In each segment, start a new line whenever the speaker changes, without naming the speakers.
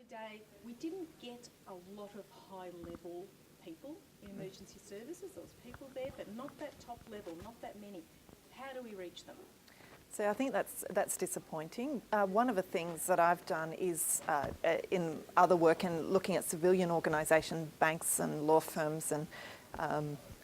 today, we didn't get a lot of high-level people in emergency services. There was people there, but not that top level, not that many. How do we reach them?
So I think that's disappointing. One of the things that I've done is in other work and looking at civilian organisations, banks and law firms and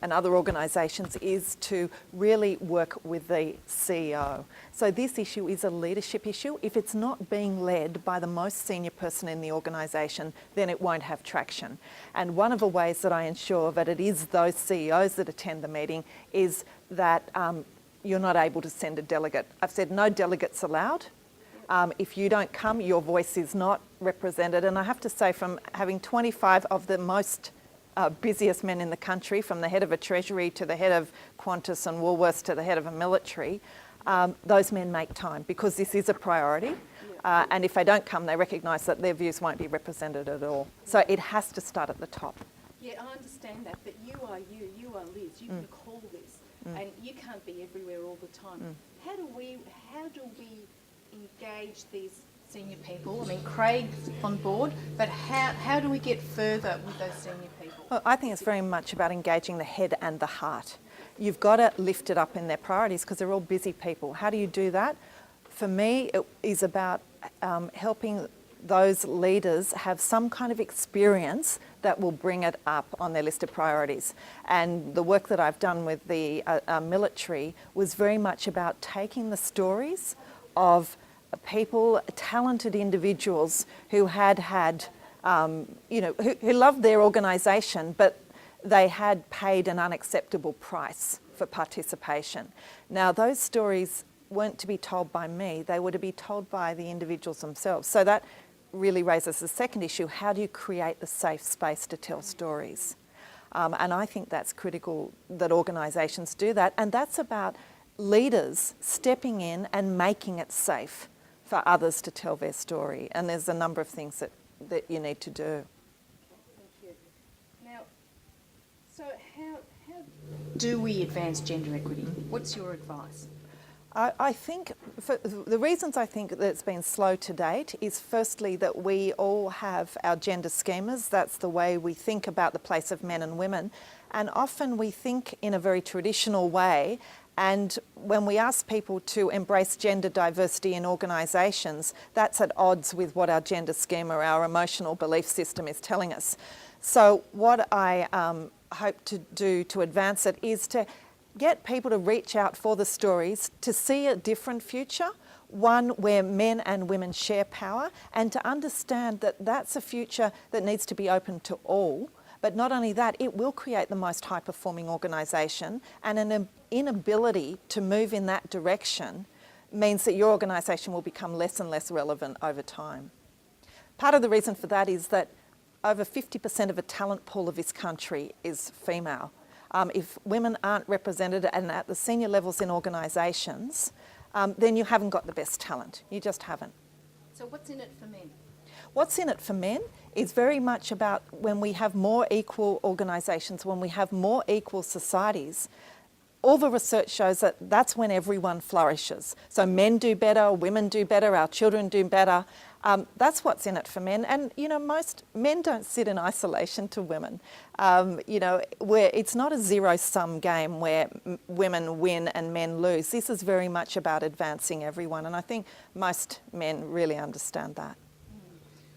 other organisations, is to really work with the CEO. So this issue is a leadership issue. If it's not being led by the most senior person in the organisation, then it won't have traction. And one of the ways that I ensure that it is those CEOs that attend the meeting is that you're not able to send a delegate. I've said no delegates allowed. If you don't come, your voice is not represented. And I have to say, from having 25 of the most busiest men in the country, from the head of a treasury to the head of Qantas and Woolworths to the head of a military, those men make time because this is a priority. And if they don't come, they recognise that their views won't be represented at all. So it has to start at the top.
Yeah, I understand that, but you are Liz, you can call this, and you can't be everywhere all the time. How do we engage these senior people? I mean, Craig's on board, but how do we get further with those senior people?
Well, I think it's very much about engaging the head and the heart. You've got to lift it up in their priorities because they're all busy people. How do you do that? For me, it is about helping those leaders have some kind of experience that will bring it up on their list of priorities. And the work that I've done with the military was very much about taking the stories of people, talented individuals who who loved their organisation, but they had paid an unacceptable price for participation. Now, those stories weren't to be told by me, they were to be told by the individuals themselves. So that really raises the second issue: how do you create the safe space to tell stories? And I think that's critical that organisations do that, and that's about leaders stepping in and making it safe for others to tell their story. And there's a number of things that you need to do.
Okay, thank you. Now, so how do we advance gender equity? What's your advice?
I think the reasons I think that it's been slow to date is firstly that we all have our gender schemas. That's the way we think about the place of men and women. And often we think in a very traditional way. And when we ask people to embrace gender diversity in organisations, that's at odds with what our gender schema, our emotional belief system is telling us. So what I hope to do to advance it is to get people to reach out for the stories, to see a different future, one where men and women share power, and to understand that that's a future that needs to be open to all. But not only that, it will create the most high-performing organisation, and an inability to move in that direction means that your organisation will become less and less relevant over time. Part of the reason for that is that over 50% of the talent pool of this country is female. If women aren't represented and at the senior levels in organisations, then you haven't got the best talent. You just haven't.
So what's in it for men?
What's in it for men is very much about when we have more equal organisations, when we have more equal societies, all the research shows that that's when everyone flourishes. So men do better, women do better, our children do better. That's what's in it for men. And, most men don't sit in isolation to women. Where it's not a zero-sum game where women win and men lose. This is very much about advancing everyone. And I think most men really understand that.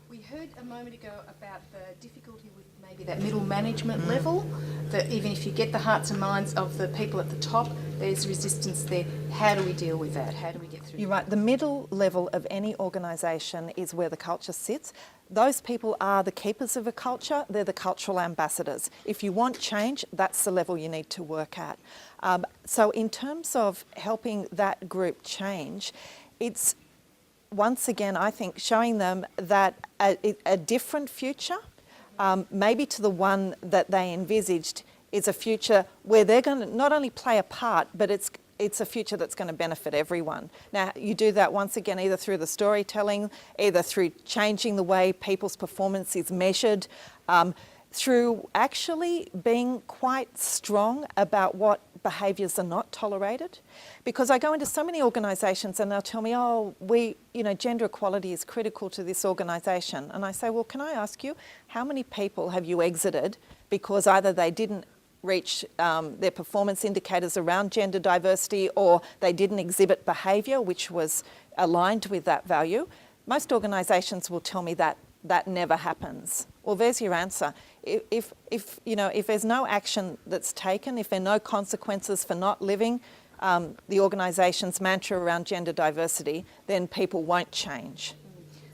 We heard a moment ago about the difficulty with maybe that middle management level, that even if you get the hearts and minds of the people at the top, there's resistance there. How do we deal with that? How do we get through
You're right. The middle level of any organisation is where the culture sits. Those people are the keepers of a culture. They're the cultural ambassadors. If you want change, that's the level you need to work at. So in terms of helping that group change, it's once again, I think, showing them that a different future, maybe to the one that they envisaged, is a future where they're going to not only play a part, but it's a future that's going to benefit everyone. Now, you do that once again either through the storytelling, either through changing the way people's performance is measured, through actually being quite strong about what behaviours are not tolerated. Because I go into so many organisations and they'll tell me, oh, gender equality is critical to this organisation. And I say, well, can I ask you, how many people have you exited because either they didn't reach their performance indicators around gender diversity or they didn't exhibit behaviour which was aligned with that value? Most organisations will tell me that that never happens. Well, there's your answer. If there's no action that's taken, if there are no consequences for not living the organisation's mantra around gender diversity, then people won't change.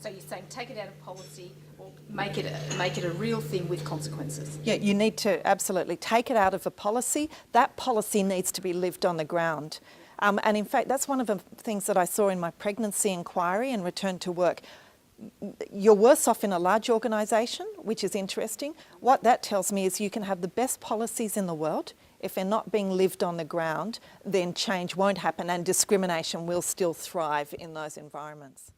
So you're saying take it out of policy or make it a real thing with consequences?
Yeah, you need to absolutely take it out of a policy. That policy needs to be lived on the ground. And in fact, that's one of the things that I saw in my pregnancy inquiry and return to work. You're worse off in a large organisation, which is interesting. What that tells me is you can have the best policies in the world. If they're not being lived on the ground, then change won't happen and discrimination will still thrive in those environments.